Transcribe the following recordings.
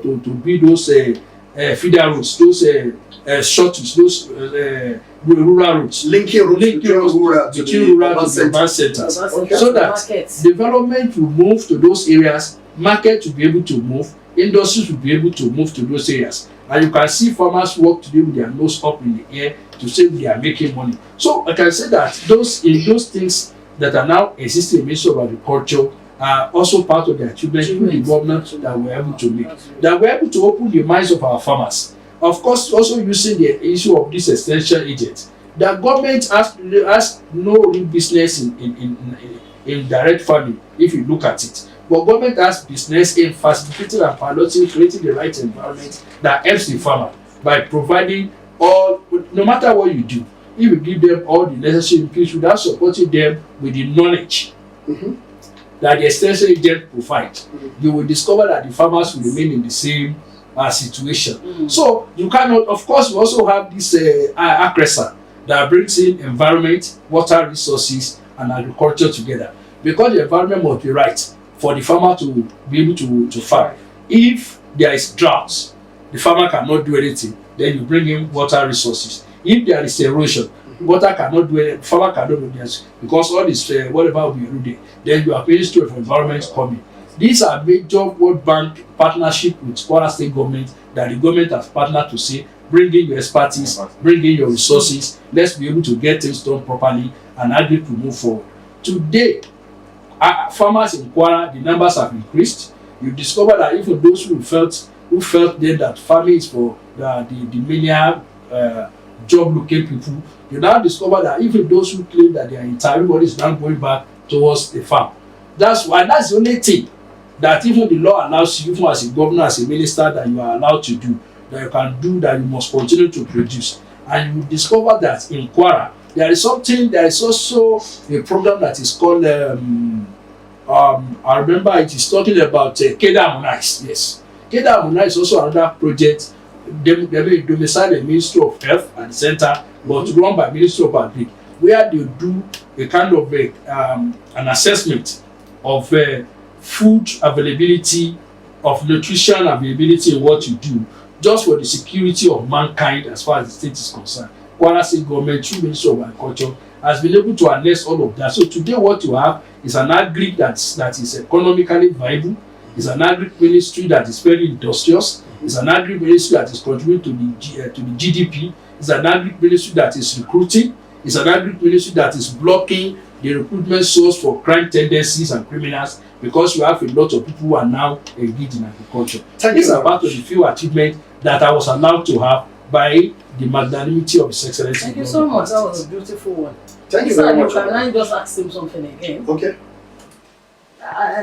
to build those feeder roads, those shuttles, those rural roads, linking rural between rural to the urban centers, so that development will move to those areas, market will be able to move, industries will be able to move to those areas, and you can see farmers work today with their nose up in the air to say they are making money. So I can say that those things that are now existing in the Ministry of Agriculture are also part of the achievement through the government that we're able to make. That we're able to open the minds of our farmers. Of course, also using the issue of this extension agent. The government has no real business in direct farming, if you look at it. But government has business in facilitating and piloting, creating the right environment that helps the farmer by providing all, no matter what you do, if you give them all the necessary inputs without supporting them with the knowledge that the extension agent provides, you will discover that the farmers will remain in the same situation. So you cannot, of course, we also have this ACRESA that brings in environment, water resources, and agriculture together, because the environment must be right for the farmer to be able to farm. If there is drought, the farmer cannot do anything, then you bring in water resources. If there is erosion, water cannot do anything, farmer cannot do anything, because all this whatever will be eroded, then you are Ministry of Environment coming. These are major World Bank partnership with Kwara State government that the government has partnered to say, bring in your expertise, bring in your resources, let's be able to get things done properly and agree to move forward. Today, farmers in Kwara, the numbers have increased. You discover that even those who felt then that farming is for the menial job-looking people, you now discover that even those who claim that they are in time, everybody is now going back towards the farm. That's the only thing that even the law allows you, even as a governor, as a minister, that you are allowed to do, that you can do, that you must continue to produce. And you discover that in Kwara, there is also a program that is called, I remember it is talking about Keda Harmonize. Yes. Keda Harmonize is also another project, domiciled the Ministry of Health at the center, but run by Ministry of Agri, where they do a kind of an assessment of food availability, of nutrition availability in what you do, just for the security of mankind as far as the state is concerned. Kwara State government through Ministry of Agriculture has been able to harness all of that. So today what you have is an agri that is economically viable, is an agri ministry that is very industrious, is an agri ministry that is contributing to the GDP, is an agri ministry that is recruiting, is an agri ministry that is blocking the recruitment source for crime tendencies and criminals, because you have a lot of people who are now engaged in agriculture. These are part of the few achievements that I was allowed to have by the magnanimity of His Excellency. Thank you so much. That was a beautiful one. Thank you very much. Can I just ask him something again? Okay.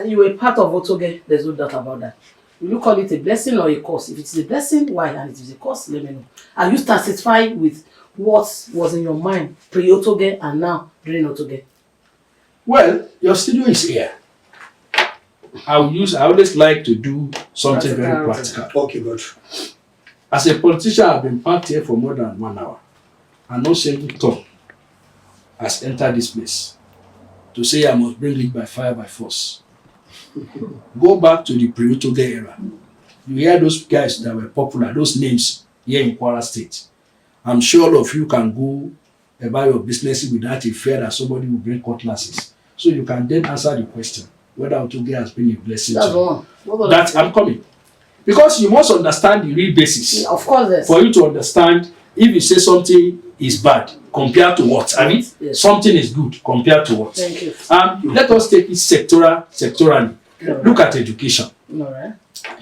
You were part of Otoge. There's no doubt about that. Will you call it a blessing or a curse? If it's a blessing, why? And if it's a curse, let me know. Are you satisfied with what was in your mind pre-Otoge and now during Otoge? Well, your studio is here. I always like to do something very practical. Okay, good. As a politician, I've been parked here for more than 1 hour, and no single thought has entered this place to say I must bring it by fire, by force. Go back to the pre-Otoge era. You hear those guys that were popular, those names here in Kwara State. I'm sure all of you can go about your business without a fear that somebody will bring cutlasses. So you can then answer the question whether Otoge has been a blessing That's to one. you. That I'm coming. Because you must understand the real basis. Yeah, of course, yes. For you to understand if you say something is bad compared to what? I mean, yes. Something is good compared to what? Thank you. Let us take it sectorally. Right. Look at education. All right.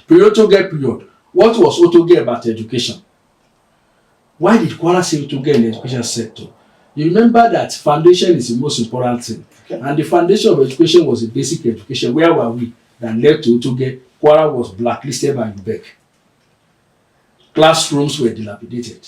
Pre-Otoge period. What was Otoge about education? Why did Kwara say Otoge in the education sector? You remember that foundation is the most important thing. Okay. And the foundation of education was a basic education. Where were we that led to Otoge? Kwara was blacklisted by UBEC. Classrooms were dilapidated.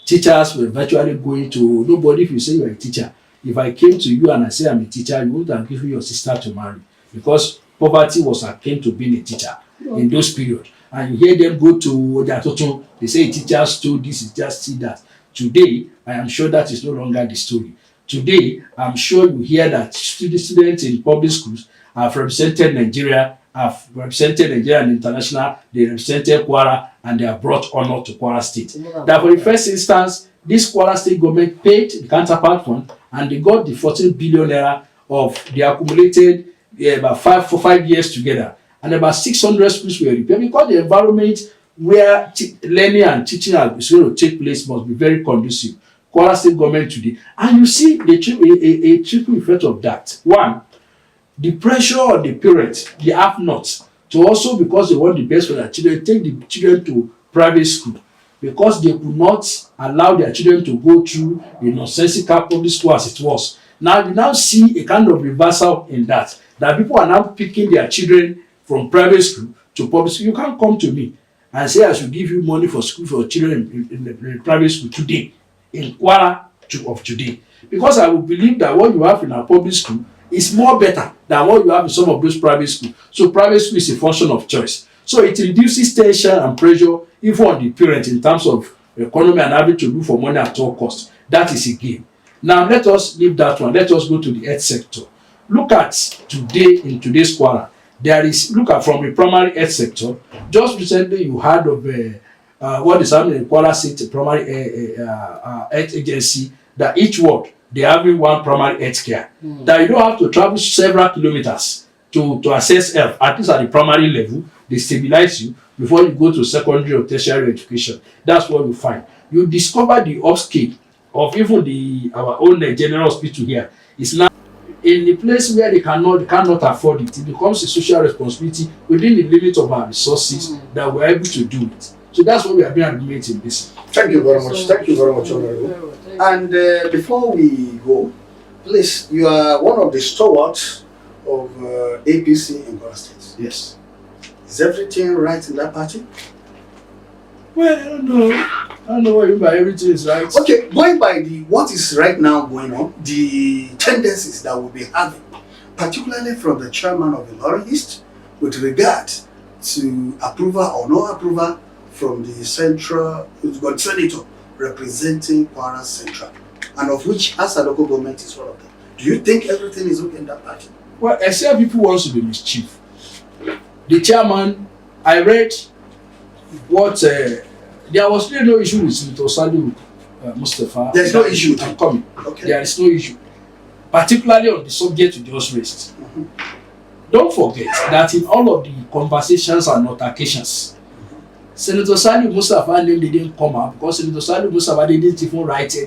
Teachers were virtually going to nobody. If you say you're a teacher, if I came to you and I say I'm a teacher, you wouldn't have given your sister to marry, because poverty was akin to being a teacher in those periods. And you hear them go to their total, they say teachers do this, is just see that. Today, I am sure that is no longer the story. Today, I'm sure you hear that students in public schools have represented Nigeria have represented Nigeria and international, they represented Kwara, and they have brought honor to Kwara State. That for the first instance, this Kwara State government paid the counterpart fund, and they got the 14 billion naira of the accumulated about 5 years together, and about 600 schools were repaired because the environment where learning and teaching is going to take place must be very conducive. Kwara State government today, and you see a trickle effect of that. One, the pressure on the parents, the have-nots, to also, because they want the best for their children, take the children to private school because they could not allow their children to go through a nonsensical public school as it was. Now you now see a kind of reversal in that people are now picking their children from private school to public school. You can't come to me and say I should give you money for school for children in the private school today, in Kwara of today, because I will believe that what you have in our public school is more better than what you have in some of those private schools. So private school is a function of choice. So it reduces tension and pressure even on the parent in terms of economy and having to look for money at all costs. That is a gain. Now let us leave that one. Let us go to the health sector. Look at today, in today's Kwara, there is, look at from the primary health sector. Just recently you heard of what is happening in Kwara State primary health agency, that each ward they having one primary health care. That you don't have to travel several kilometers to access health, at least at the primary level. They stabilize you before you go to secondary or tertiary education. That's what you find. You discover the upscale of even our own general hospital here is now in the place where they cannot afford it. It becomes a social responsibility within the limit of our resources that we're able to do it. So that's what we are being advocating this. Thank you very much. Thank you very much, Honorable. And before we go, please, you are one of the stalwarts of APC in Kwara State. Yes. Is everything right in that party? Well, I don't know. I don't know what you mean by everything is right. Okay, going by what is right now going on, the tendencies that we'll be having, particularly from the chairman of the Ilorin East, with regard to approval or no approval from the central senator representing Kwara Central, and of which as a local government is one of them. Do you think everything is okay in that party? Well, except people want to be mischief. The chairman, I read what there was really no issue with Senator Saliu Mustafa. There is no issue. I'm coming. Okay. There is no issue, particularly on the subject you just raised. Don't forget that in all of the conversations and altercations, Senator Saliu Mustafa name didn't come out because Senator Saliu Mustafa didn't even write anything.